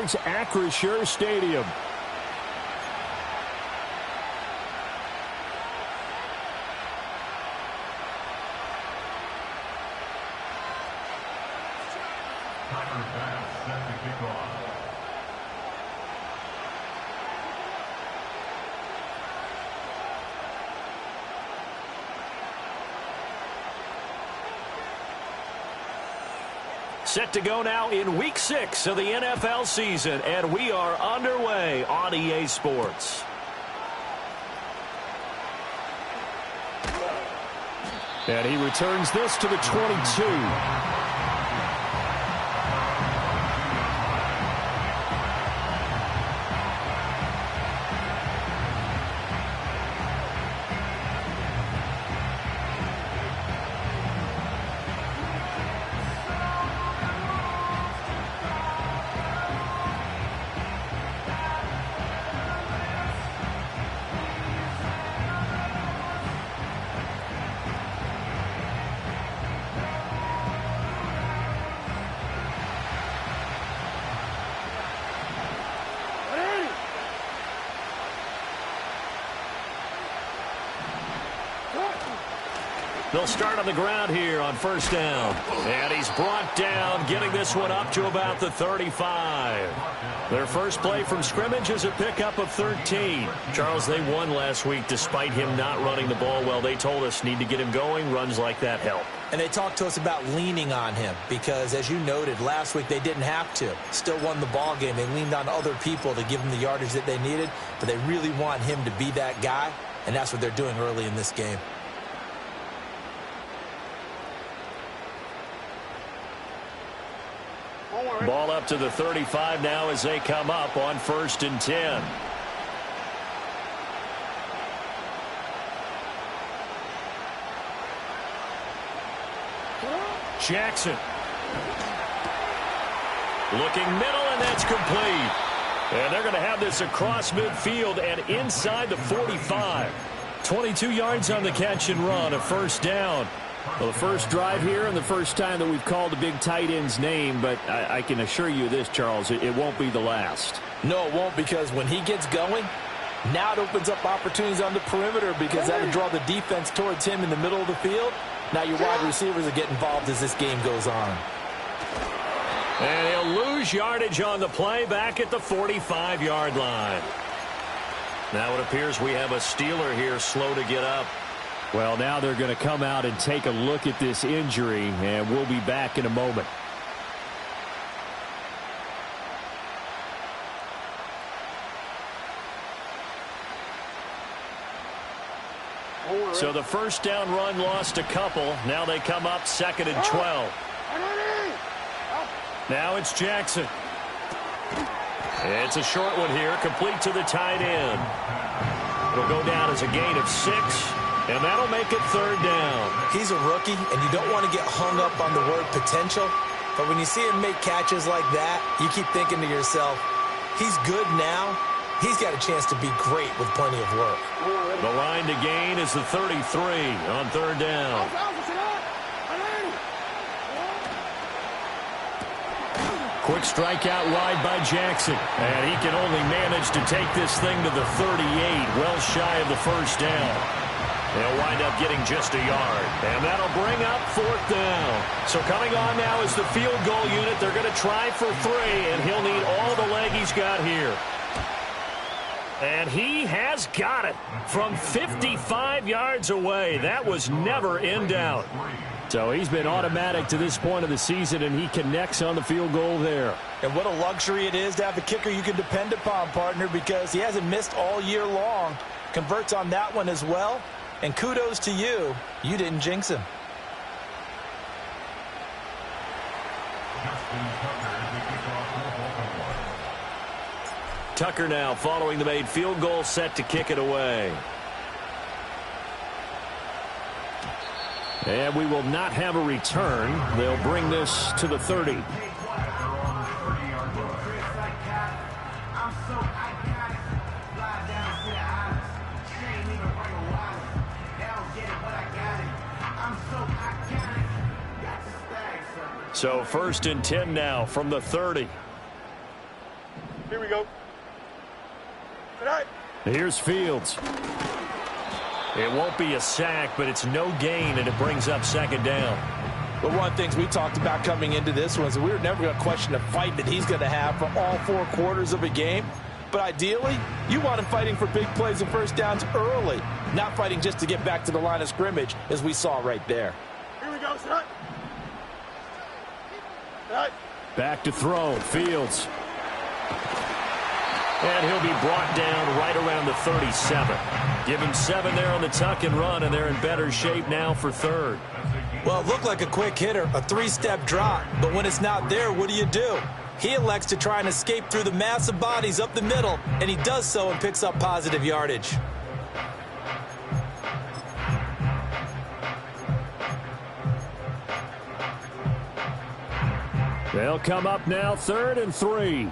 Pittsburgh's Acrisure Stadium. Set to go now in Week 6 of the NFL season, and we are underway on EA Sports. And he returns this to the 22. They'll start on the ground here on first down. And he's brought down, getting this one up to about the 35. Their first play from scrimmage is a pickup of 13. Charles, they won last week despite him not running the ball well. They told us need to get him going. Runs like that help. And they talked to us about leaning on him because, as you noted, last week they didn't have to. Still won the ball game. They leaned on other people to give them the yardage that they needed, but they really want him to be that guy, and that's what they're doing early in this game. Ball up to the 35 now as they come up on 1st and 10. Jackson. Looking middle, and that's complete. And they're going to have this across midfield and inside the 45. 22 yards on the catch and run, a first down. Well, the first drive here and the first time that we've called the big tight end's name, but I can assure you this, Charles, it won't be the last. No, it won't, because when he gets going, now it opens up opportunities on the perimeter because that'll draw the defense towards him in the middle of the field. Now your wide receivers will get involved as this game goes on. And he'll lose yardage on the play back at the 45-yard line. Now it appears we have a Steeler here slow to get up. Well, now they're going to come out and take a look at this injury, and we'll be back in a moment. So the first down run lost a couple. Now they come up 2nd and 12. Now it's Jackson. It's a short one here, complete to the tight end. It'll go down as a gain of 6. And that'll make it 3rd down. He's a rookie, and you don't want to get hung up on the word potential. But when you see him make catches like that, you keep thinking to yourself, he's good now. He's got a chance to be great with plenty of work. The line to gain is the 33 on 3rd down. Quick strike out wide by Jackson. And he can only manage to take this thing to the 38, well shy of the first down. They'll wind up getting just a yard. And that'll bring up 4th down. So coming on now is the field goal unit. They're going to try for 3, and he'll need all the leg he's got here. And he has got it from 55 yards away. That was never in doubt. So he's been automatic to this point of the season, and he connects on the field goal there. And what a luxury it is to have a kicker you can depend upon, partner, because he hasn't missed all year long. Converts on that one as well. And kudos to you. You didn't jinx him. Tucker now following the made field goal, set to kick it away. And we will not have a return. They'll bring this to the 30. So 1st and 10 now from the 30. Here we go. Tonight. Here's Fields. It won't be a sack, but it's no gain, and it brings up second down. But one of the things we talked about coming into this was we were never going to question the fight that he's going to have for all 4 quarters of a game. But ideally, you want him fighting for big plays and first downs early, not fighting just to get back to the line of scrimmage, as we saw right there. Here we go, son. Tonight. Back to throw. Fields. And he'll be brought down right around the 37. Give him 7 there on the tuck and run, and they're in better shape now for third. Well, it looked like a quick hitter, a 3-step drop. But when it's not there, what do? He elects to try and escape through the massive bodies up the middle, and he does so and picks up positive yardage. They'll come up now, 3rd and 3.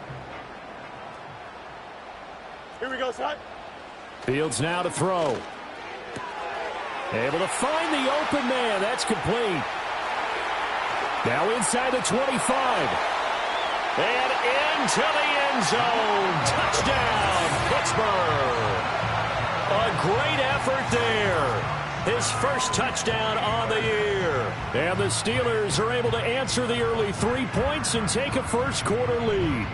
Here we go, son. Fields now to throw. Able to find the open man. That's complete. Now inside the 25. And into the end zone. Touchdown, Pittsburgh. A great effort there. His first touchdown on the year. And the Steelers are able to answer the early 3 points and take a first-quarter lead.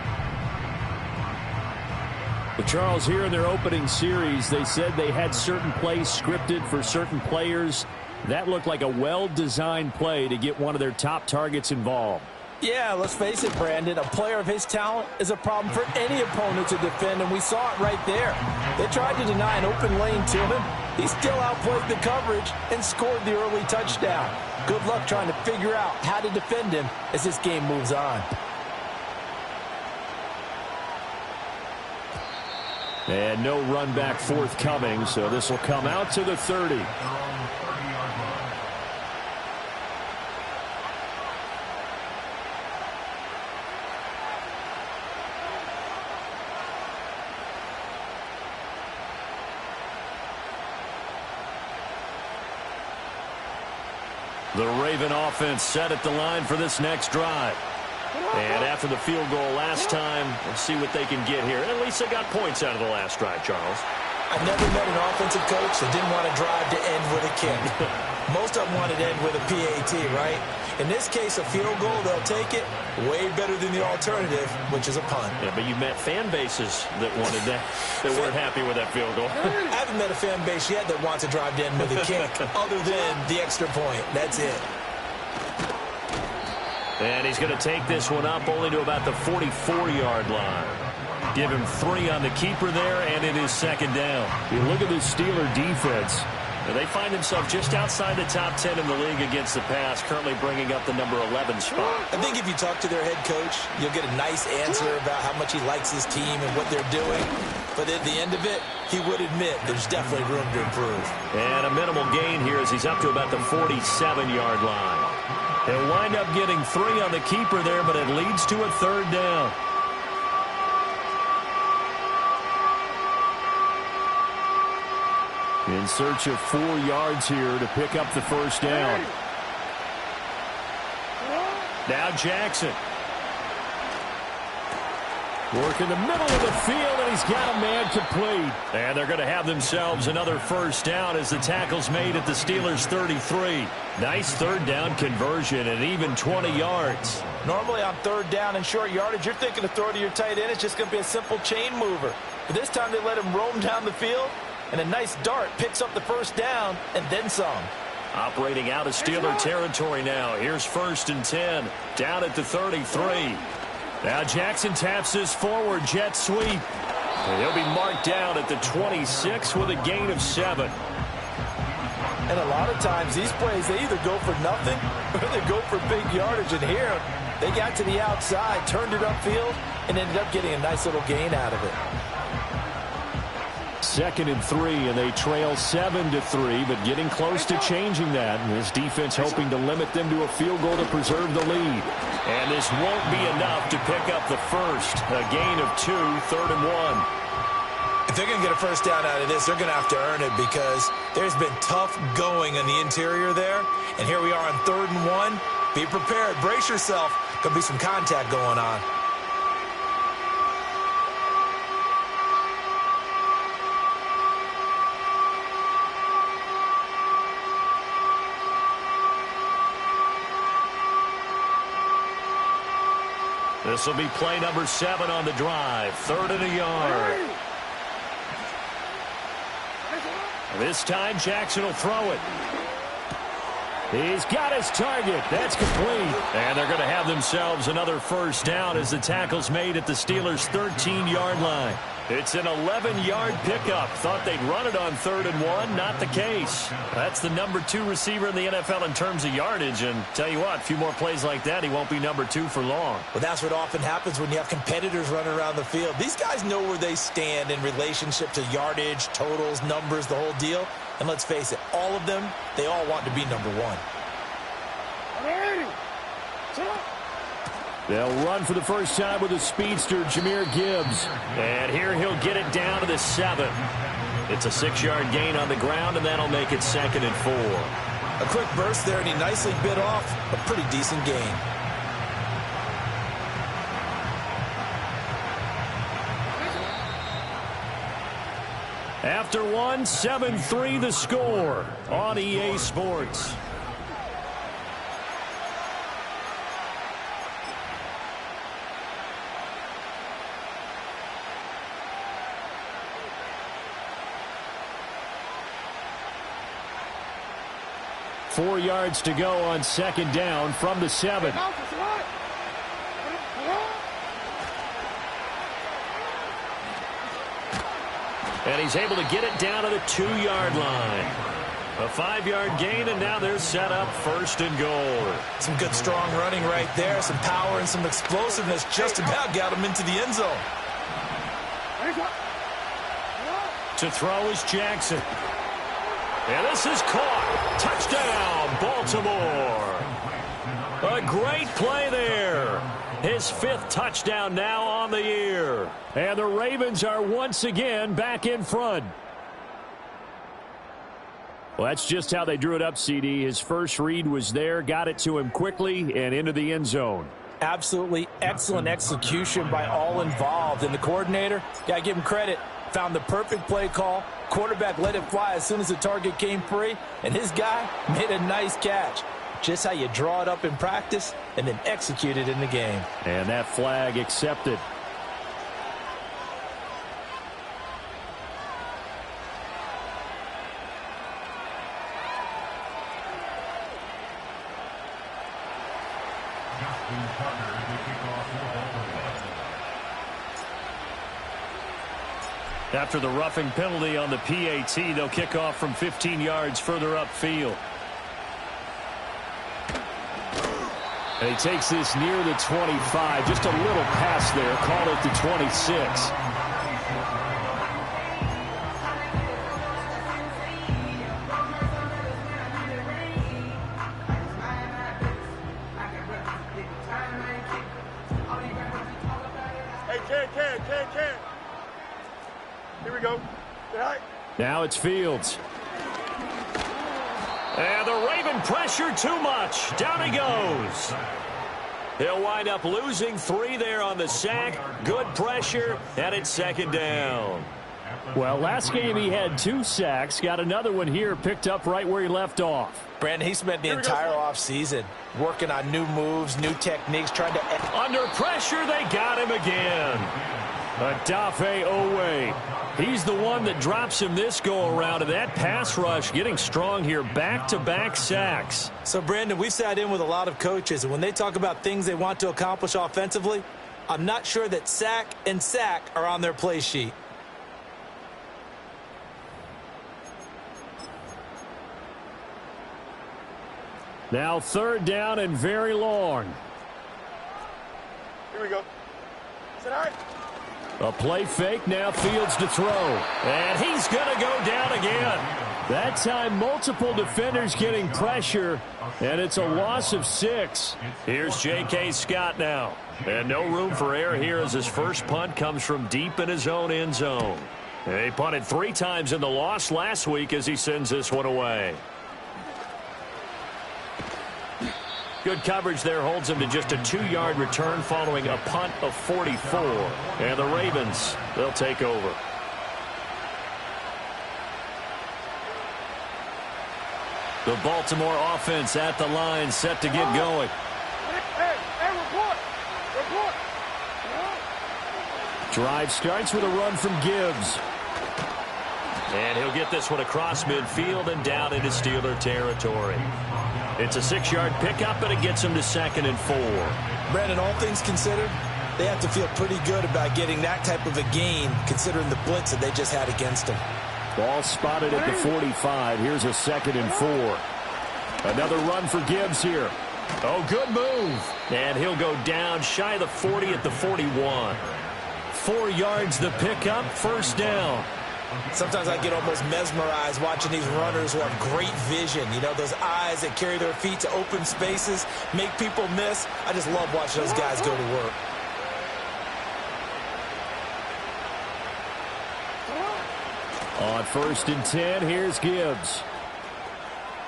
But Charles, here in their opening series, they said they had certain plays scripted for certain players. That looked like a well-designed play to get one of their top targets involved. Yeah, let's face it, Brandon. A player of his talent is a problem for any opponent to defend, and we saw it right there. They tried to deny an open lane to him. He still outplayed the coverage and scored the early touchdown. Good luck trying to figure out how to defend him as this game moves on. And no run back forthcoming, so this will come out to the 30. The Raven offense set at the line for this next drive. And after the field goal last time, we'll see what they can get here. And at least they got points out of the last drive, Charles. I've never met an offensive coach that didn't want to drive to end with a kick. Most of them wanted to end with a PAT, right? In this case, a field goal, they'll take it. Way better than the alternative, which is a punt. Yeah, but you met fan bases that wanted that, that weren't happy with that field goal. I haven't met a fan base yet that wants to drive to end with a kick, other than the extra point. That's it. And he's going to take this one up only to about the 44-yard line. Give him 3 on the keeper there, and it is second down. You look at the Steeler defense. And they find themselves just outside the top 10 in the league against the pass, currently bringing up the number 11 spot. I think if you talk to their head coach, you'll get a nice answer about how much he likes his team and what they're doing. But at the end of it, he would admit there's definitely room to improve. And a minimal gain here as he's up to about the 47-yard line. They'll wind up getting 3 on the keeper there, but it leads to a third down. In search of 4 yards here to pick up the first down. Now Jackson. Work in the middle of the field, and he's got a man complete. And they're going to have themselves another first down as the tackle's made at the Steelers' 33. Nice third down conversion and even 20 yards. Normally on third down and short yardage, you're thinking to throw to your tight end. It's just going to be a simple chain mover. But this time they let him roam down the field, and a nice dart picks up the first down and then some. Operating out of Steeler territory now. Here's 1st and 10. Down at the 33. Now Jackson taps this forward jet sweep. And he'll be marked down at the 26 with a gain of 7. And a lot of times these plays, they either go for nothing or they go for big yardage. And here, they got to the outside, turned it upfield, and ended up getting a nice little gain out of it. 2nd and 3, and they trail 7-3, but getting close to changing that. And this defense hoping to limit them to a field goal to preserve the lead. And this won't be enough to pick up the first. A gain of 2, 3rd and 1. If they're going to get a first down out of this, they're going to have to earn it because there's been tough going on the interior there. And here we are on 3rd and 1. Be prepared. Brace yourself. Could be some contact going on. This will be play number 7 on the drive. 3rd and a yard. This time Jackson will throw it. He's got his target. That's complete. And they're going to have themselves another first down as the tackle's made at the Steelers' 13-yard line. It's an 11-yard pickup. Thought they'd run it on 3rd and 1. Not the case. That's the number 2 receiver in the NFL in terms of yardage. And tell you what, a few more plays like that, he won't be number 2 for long. Well, that's what often happens when you have competitors running around the field. These guys know where they stand in relationship to yardage, totals, numbers, the whole deal. And let's face it, all of them, they all want to be number 1. They'll run for the first time with a speedster, Jahmyr Gibbs. And here he'll get it down to the 7. It's a 6-yard gain on the ground, and that'll make it 2nd and 4. A quick burst there, and he nicely bit off a pretty decent gain. After 1, 7-3 the score on EA Sports. Four yards to go on 2nd down from the 7. And he's able to get it down to the 2-yard line. A 5-yard gain, and now they're set up 1st and goal. Some good strong running right there. Some power and some explosiveness just about got him into the end zone. To throw is Jackson. And this is caught. Touchdown, Baltimore. A great play there. His 5th touchdown now on the year. And the Ravens are once again back in front. Well, that's just how they drew it up, CD. His first read was there, got it to him quickly, and into the end zone. Absolutely excellent execution by all involved. And the coordinator, got to give him credit, found the perfect play call. Quarterback let it fly as soon as the target came free, and his guy made a nice catch. Just how you draw it up in practice and then execute it in the game. And that flag accepted. After the roughing penalty on the PAT, they'll kick off from 15 yards further upfield. And he takes this near the 25. Just a little pass there. Call it the 26. Hey, Ken. Here we go. Say hi. Now it's Fields. And the Raven pressure too much. Down he goes. He'll wind up losing 3 there on the sack. Good pressure, and it's 2nd down. Well, last game he had 2 sacks. Got another one here picked up right where he left off. Brandon, he spent the entire offseason working on new moves, new techniques, trying to... Under pressure, they got him again. Adafe Owe. He's the one that drops him this go-around, and that pass rush getting strong here. Back-to-back sacks. So, Brandon, we've sat in with a lot of coaches, and when they talk about things they want to accomplish offensively, I'm not sure that sack and sack are on their play sheet. Now 3rd down and very long. Here we go. Say hi. A play fake, now Fields to throw. And he's going to go down again. That time, multiple defenders getting pressure, and it's a loss of 6. Here's J.K. Scott now. And no room for error here as his first punt comes from deep in his own end zone. And he punted 3 times in the loss last week as he sends this one away. Good coverage there holds him to just a 2-yard return following a punt of 44. And the Ravens, they'll take over. The Baltimore offense at the line, set to get going. Hey, report. Drive starts with a run from Gibbs. And he'll get this one across midfield and down into Steeler territory. It's a 6-yard pickup, and it gets him to 2nd and 4. Brandon, all things considered, they have to feel pretty good about getting that type of a gain, considering the blitz that they just had against them. Ball spotted at the 45. Here's a 2nd and 4. Another run for Gibbs here. Oh, good move. And he'll go down shy of the 40 at the 41. 4 yards the pickup, first down. Sometimes I get almost mesmerized watching these runners who have great vision. You know, those eyes that carry their feet to open spaces, make people miss. I just love watching those guys go to work. On 1st and 10, here's Gibbs.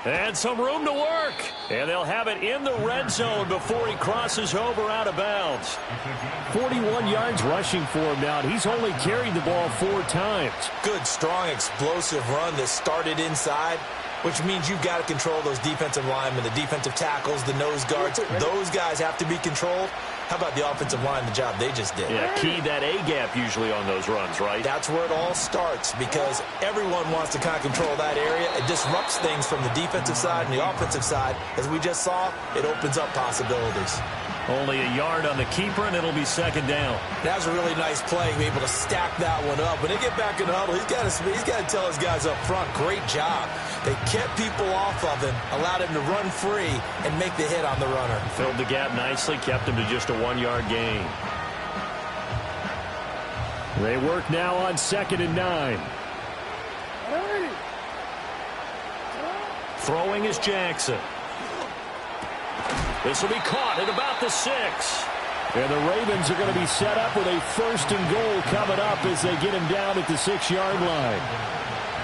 And some room to work. And they'll have it in the red zone before he crosses over out of bounds. 41 yards rushing for him now. He's only carried the ball 4 times. Good, strong, explosive run that started inside, which means you've got to control those defensive linemen, the defensive tackles, the nose guards. Those guys have to be controlled. How about the offensive line, the job they just did? Yeah, key that A-gap usually on those runs, right? That's where it all starts, because everyone wants to kind of control that area. It disrupts things from the defensive side and the offensive side. As we just saw, it opens up possibilities. Only a yard on the keeper, and it'll be 2nd down. That was a really nice play, be able to stack that one up. When they get back in the huddle, he's got to tell his guys up front, great job. They kept people off of him, allowed him to run free, and make the hit on the runner. Filled the gap nicely, kept him to just a 1-yard gain. They work now on 2nd and 9. Throwing is Jackson. This will be caught at about the 6. And the Ravens are going to be set up with a 1st and goal coming up as they get him down at the 6-yard line.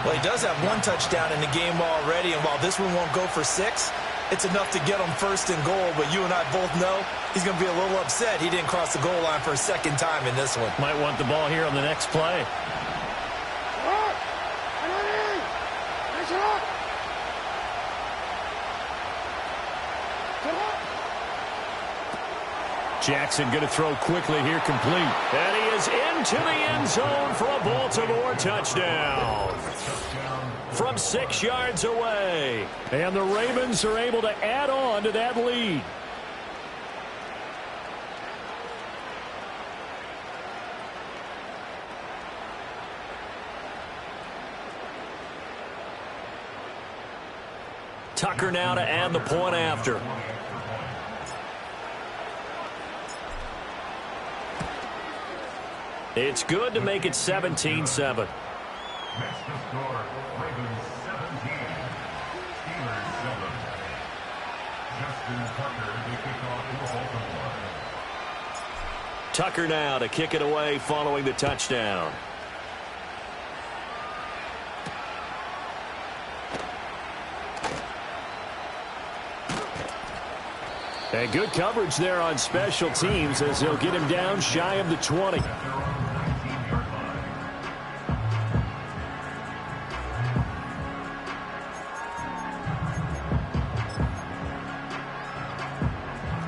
Well, he does have 1 touchdown in the game already, and while this one won't go for 6, it's enough to get him 1st and goal. But you and I both know he's going to be a little upset he didn't cross the goal line for a 2nd time in this one. Might want the ball here on the next play. Jackson going to throw quickly here, complete. And he is into the end zone for a Baltimore touchdown. From 6 yards away. And the Ravens are able to add on to that lead. Tucker now to add the point after. It's good to make it 17-7. Next to score, Ravens 17, Steelers 7. Justin Tucker to kick off for Baltimore. Tucker now to kick it away following the touchdown. And good coverage there on special teams as they'll get him down shy of the 20.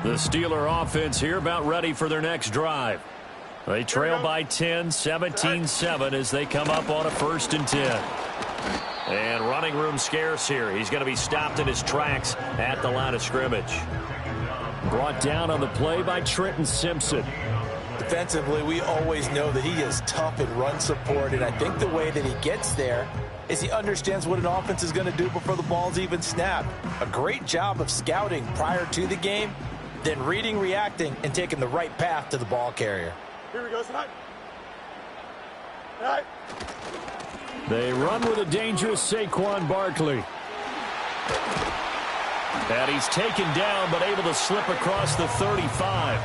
The Steeler offense here about ready for their next drive. They trail by 10, 17-7 as they come up on a 1st and 10. And running room scarce here. He's going to be stopped in his tracks at the line of scrimmage. Brought down on the play by Trenton Simpson. Defensively, we always know that he is tough in run support, and I think the way that he gets there is he understands what an offense is going to do before the ball's even snapped. A great job of scouting prior to the game, then reading, reacting, and taking the right path to the ball carrier. Here we go, tonight. Tonight. They run with a dangerous Saquon Barkley. And he's taken down, but able to slip across the 35.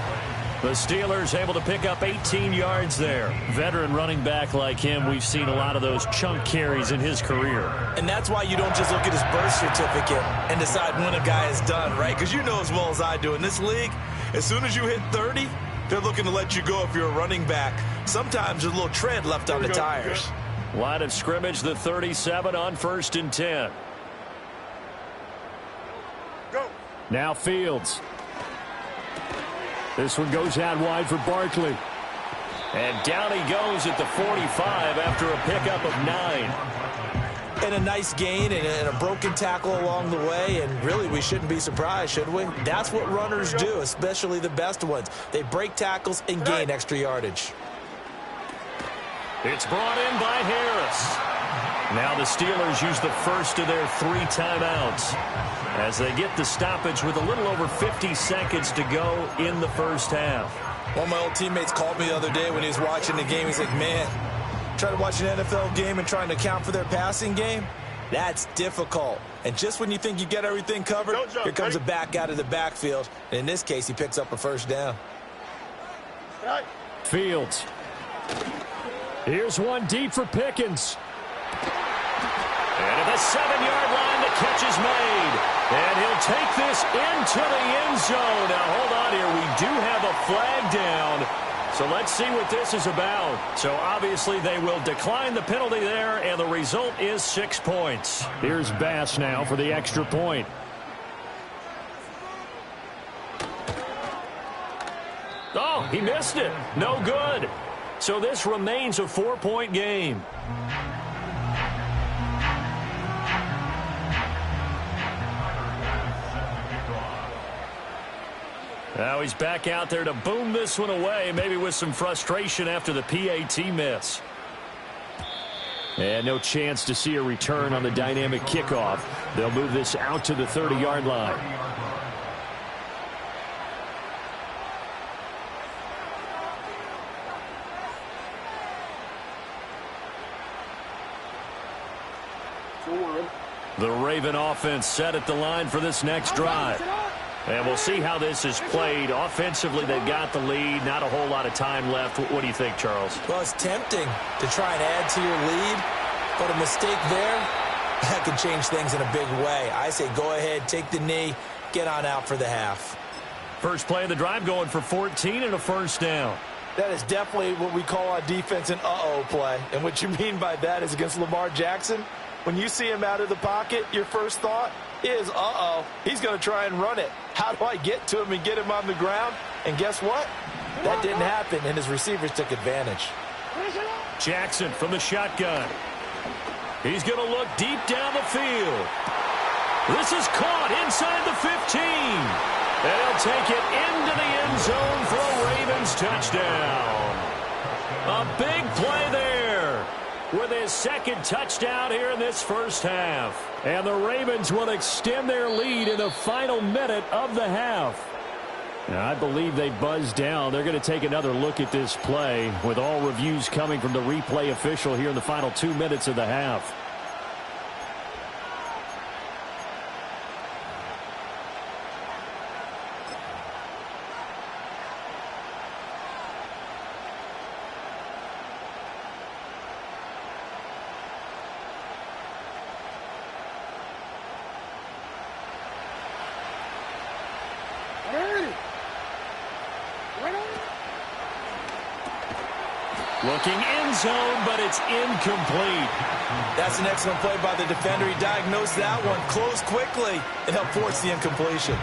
The Steelers able to pick up 18 yards there. Veteran running back like him, we've seen a lot of those chunk carries in his career. And that's why you don't just look at his birth certificate and decide when a guy is done, right? Because you know as well as I do, in this league, as soon as you hit 30, they're looking to let you go if you're a running back. Sometimes there's a little tread left on the tires. Line of scrimmage, the 37 on 1st and 10. Go. Now Fields. This one goes out wide for Barkley. And down he goes at the 45 after a pickup of 9. And a nice gain and a broken tackle along the way, and really we shouldn't be surprised, should we? That's what runners do, especially the best ones. They break tackles and gain extra yardage. It's brought in by Harris. Now the Steelers use the first of their 3 timeouts as they get the stoppage with a little over 50 seconds to go in the first half. One of my old teammates called me the other day when he was watching the game. He's like, man, trying to watch an NFL game and trying to account for their passing game, that's difficult. And just when you think you get everything covered, here comes a back out of the backfield. And in this case, he picks up a first down. Fields. Here's one deep for Pickens. And at the 7-yard line, the catch is made. And he'll take this into the end zone. Now, hold on here. We do have a flag down. So let's see what this is about. So obviously they will decline the penalty there, and the result is 6 points. Here's Bass now for the extra point. Oh, he missed it. No good. So this remains a 4-point game. Now he's back out there to boom this one away, maybe with some frustration after the PAT miss. And no chance to see a return on the dynamic kickoff. They'll move this out to the 30-yard line. The Raven offense set at the line for this next drive. And we'll see how this is played. Offensively, they've got the lead. Not a whole lot of time left. What do you think, Charles? Well, it's tempting to try and add to your lead, but a mistake there, that could change things in a big way. I say go ahead, take the knee, get on out for the half. First play of the drive going for 14 and a first down. That is definitely what we call on defense an uh-oh play. And what you mean by that is against Lamar Jackson, when you see him out of the pocket, your first thought is, uh-oh, he's going to try and run it. How do I get to him and get him on the ground? And guess what? That didn't happen, and his receivers took advantage. Jackson from the shotgun. He's going to look deep down the field. This is caught inside the 15. And he'll take it into the end zone for a Ravens touchdown. A big play there with his second touchdown here in this first half. And the Ravens will extend their lead in the final minute of the half. Now, I believe they buzzed down. They're going to take another look at this play with all reviews coming from the replay official here in the final 2 minutes of the half. Looking end zone, but it's incomplete. That's an excellent play by the defender. He diagnosed that one, closed quickly, and helped force the incompletion.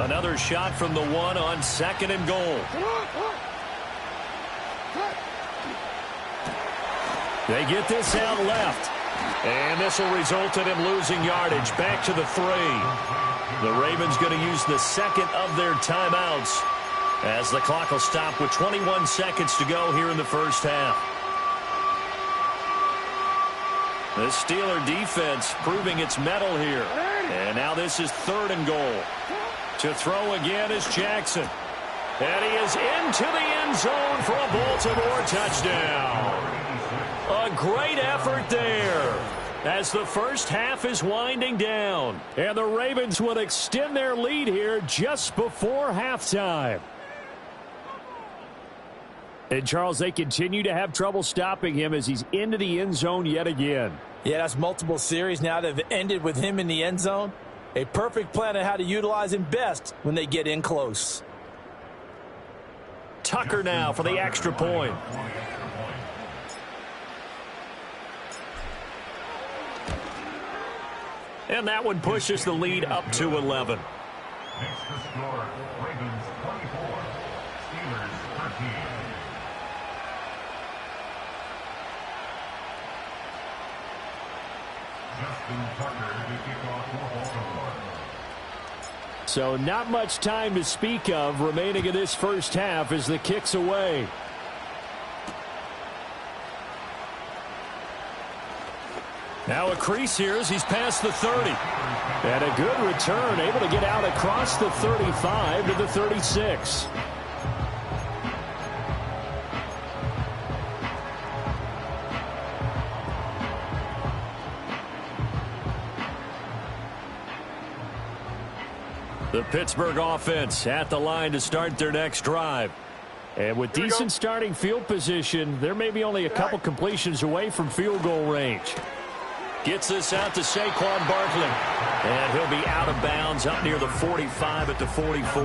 Another shot from the one on 2nd and goal. They get this out left. And this will result in him losing yardage back to the 3. The Ravens going to use the second of their timeouts as the clock will stop with 21 seconds to go here in the first half. The Steeler defense proving its mettle here. And now this is 3rd and goal. To throw again is Jackson. And he is into the end zone for a Baltimore touchdown. A great effort there as the first half is winding down. And the Ravens will extend their lead here just before halftime. And, Charles, they continue to have trouble stopping him as he's into the end zone yet again. Yeah, that's multiple series now that have ended with him in the end zone. A perfect plan on how to utilize him best when they get in close. Tucker now for the extra point. And that one pushes the lead up to 11. Makes the score Ravens 24, Steelers 13. Justin Tucker to kick off for Baltimore. So not much time to speak of remaining in this first half as the kick's away. Now a crease here as he's past the 30. And a good return, able to get out across the 35 to the 36. The Pittsburgh offense at the line to start their next drive. And with decent starting field position, they're maybe only a couple completions away from field goal range. Gets this out to Saquon Barkley. And he'll be out of bounds up near the 45 at the 44.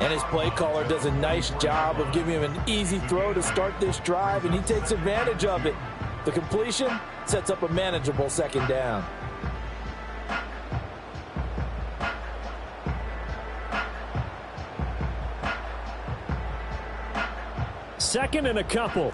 And his play caller does a nice job of giving him an easy throw to start this drive, and he takes advantage of it. The completion sets up a manageable second down. Second and a couple.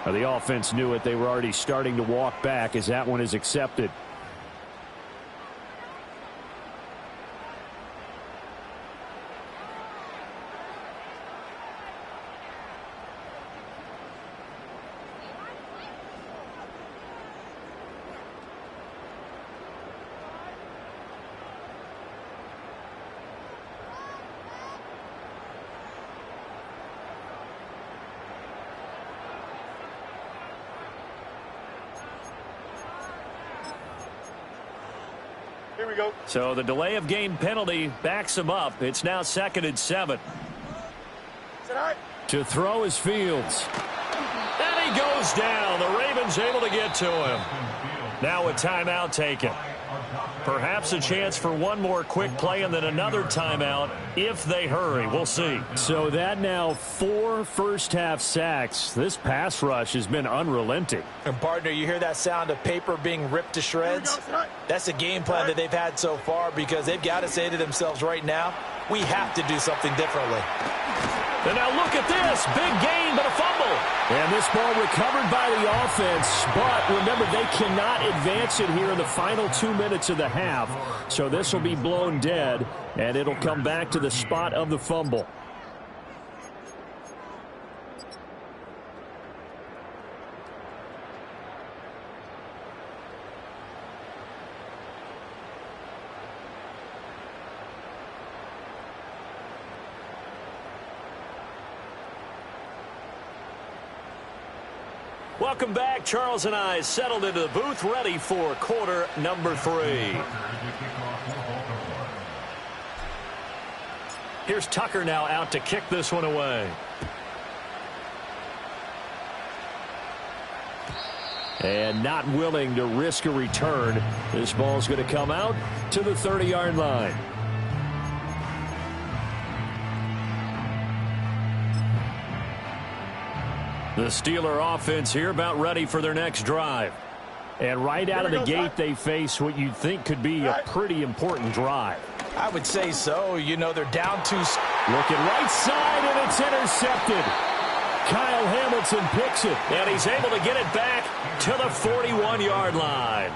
The offense knew it. They were already starting to walk back as that one is accepted. Here we go. So the delay of game penalty backs him up. It's now 2nd and 7. To throw is Fields. And he goes down. The Ravens able to get to him. Now a timeout taken. Perhaps a chance for one more quick play and then another timeout if they hurry. We'll see. So that now 4 first-half sacks. This pass rush has been unrelenting. And, partner, you hear that sound of paper being ripped to shreds? That's the game plan that they've had so far because they've got to say to themselves right now, we have to do something differently. And now look at this. Big gain, but a fumble. And this ball recovered by the offense. But remember, they cannot advance it here in the final 2 minutes of the half. So this will be blown dead, and it'll come back to the spot of the fumble. Welcome back. Charles and I settled into the booth, ready for quarter number 3. Here's Tucker now out to kick this one away. And not willing to risk a return. This ball's going to come out to the 30-yard line. The Steeler offense here about ready for their next drive. And right out of the gate, they face what you'd think could be a pretty important drive. I would say so. You know, they're down 2. Looking right side, and it's intercepted. Kyle Hamilton picks it, and he's able to get it back to the 41-yard line.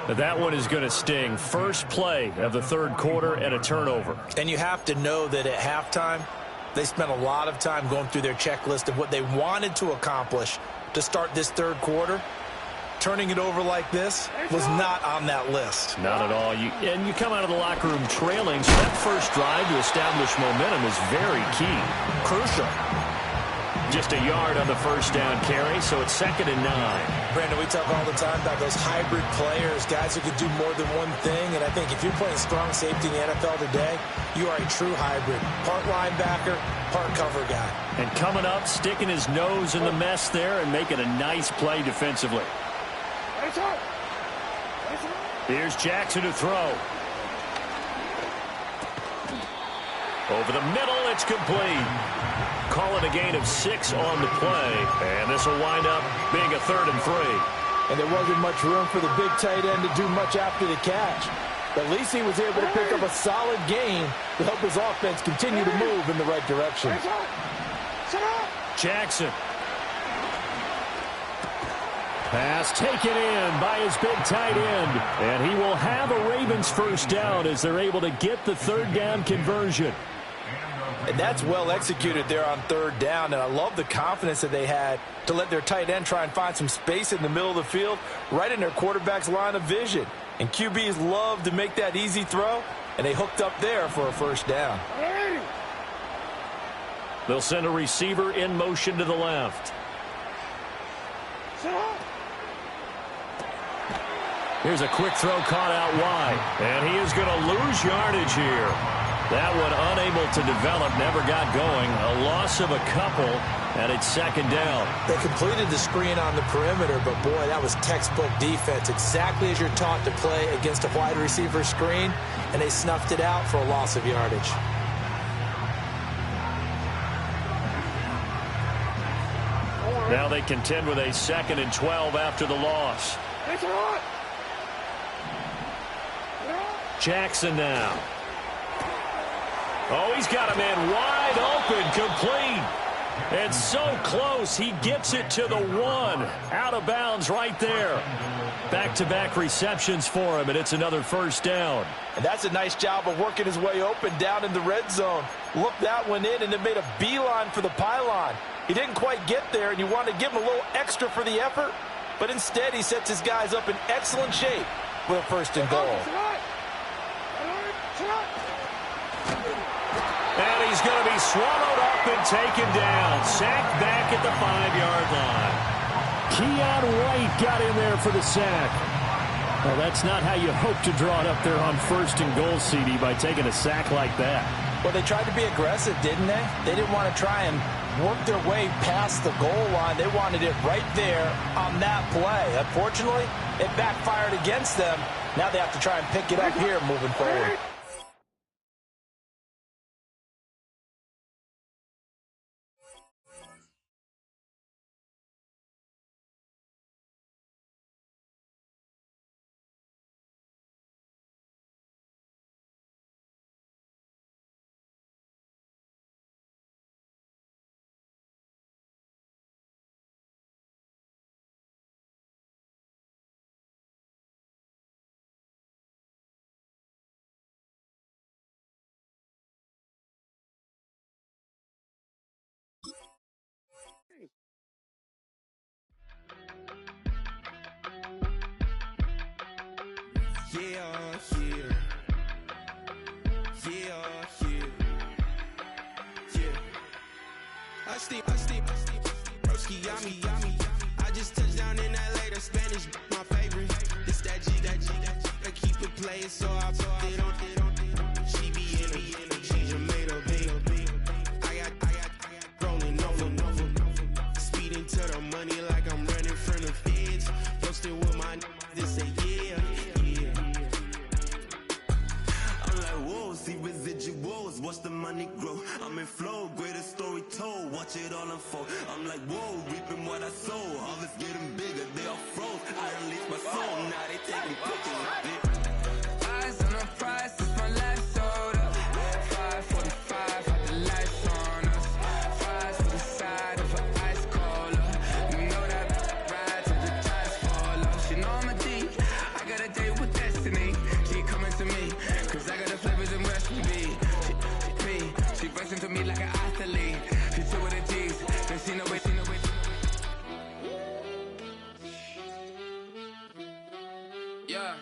But that one is going to sting. First play of the third quarter and a turnover. And you have to know that at halftime, they spent a lot of time going through their checklist of what they wanted to accomplish to start this third quarter. Turning it over like this was not on that list. Not at all. And you come out of the locker room trailing, so that first drive to establish momentum is very key. Crucial. Just a yard on the first down carry, so it's 2nd and 9. Brandon, we talk all the time about those hybrid players, guys who can do more than one thing. And I think if you're playing strong safety in the NFL today, you are a true hybrid. Part linebacker, part cover guy. And coming up, sticking his nose in the mess there and making a nice play defensively. Here's Jackson to throw. Over the middle, it's complete. Call it a gain of 6 on the play. And this will wind up being a 3rd and 3. And there wasn't much room for the big tight end to do much after the catch. But at least he was able to pick up a solid gain to help his offense continue to move in the right direction. Jackson. Pass taken in by his big tight end. And he will have a Ravens first down as they're able to get the 3rd down conversion. And that's well executed there on 3rd down. And I love the confidence that they had to let their tight end try and find some space in the middle of the field, right in their quarterback's line of vision. And QBs love to make that easy throw, and they hooked up there for a first down. They'll send a receiver in motion to the left. Here's a quick throw caught out wide. And he is going to lose yardage here. That one unable to develop, never got going. A loss of a couple, and it's 2nd down. They completed the screen on the perimeter, but boy, that was textbook defense. Exactly as you're taught to play against a wide receiver screen, and they snuffed it out for a loss of yardage. Now they contend with a 2nd and 12 after the loss. Jackson now. Oh, he's got a man wide open, complete. And so close, he gets it to the 1. Out of bounds right there. Back-to-back receptions for him, and it's another first down. And that's a nice job of working his way open down in the red zone. Looked that one in, and it made a beeline for the pylon. He didn't quite get there, and you want to give him a little extra for the effort, but instead he sets his guys up in excellent shape with a 1st and goal. And he's going to be swallowed up and taken down. Sacked back at the 5-yard line. Keon White got in there for the sack. Well, that's not how you hope to draw it up there on 1st and goal, CD, by taking a sack like that. Well, they tried to be aggressive, didn't they? They didn't want to try and work their way past the goal line. They wanted it right there on that play. Unfortunately, it backfired against them. Now they have to try and pick it up here moving forward. I just touched down in LA, the Spanish, my favorite. This that G, I keep it playing, so I put it on. She be in the change, I made a big. I got rolling over, speeding to the money like I'm running from the feds. Posted with my this say yeah. I'm like, whoa, see residuals, watch the money grow. I'm in flow, greatest story told, watch it all unfold. I'm like, whoa, reaping what I sow, harvest getting bigger, they all froze. I release my soul, now they taking pictures of it. Eyes on the prize, it's my life sold up. 545, had the lights on us. Fries for the side of an ice cola. You know that ride till the tires fall off. She know I'm a D, I got a date with destiny. She coming to me, cause I got the flavors and recipe. She racing to me like an athlete. She two with the G's, then she know it. Yeah.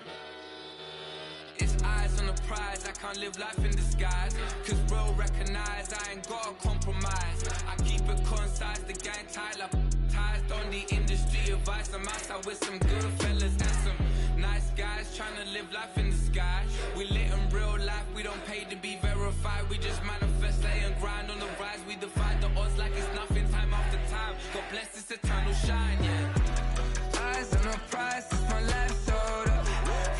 It's eyes on the prize, I can't live life in disguise. Cause bro, recognize I ain't gotta compromise. I keep it concise, the gang tied up. Ties on the industry advice. I'm outside with some good fellas and some nice guys trying to live life in the sky. We lit in real life, we don't pay to be verified. We just manifest, lay and grind on the rise. We defy the odds like it's nothing, time after time. God bless this eternal shine, yeah. Eyes on the prize, it's my life sold up.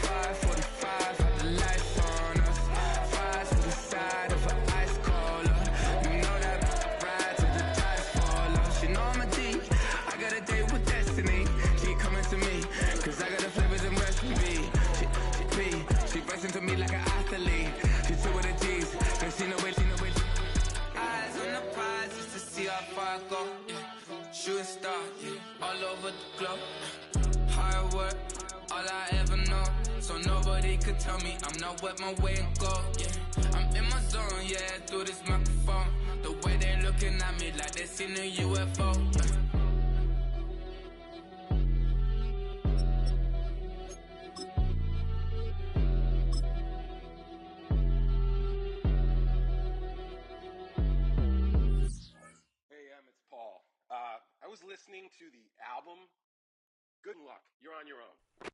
5:45, had the lights on us. Fries to the side of an ice cola. You know that ride till the tides fall off. She know I'm a G, I got a date with destiny. She coming to me, cause I got the flavors and recipe. She pressing to me like an athlete. She two with the G's, and she know it. Eyes on the prize just to see how far I go. Yeah. Shooting star, yeah. All over the globe. Hard work, all I ever know. So nobody could tell me I'm not wet my way and go. Yeah. I'm in my zone, yeah, through this microphone. The way they looking at me like they seen a UFO. It's Paul. I was listening to the album. Good luck. You're on your own.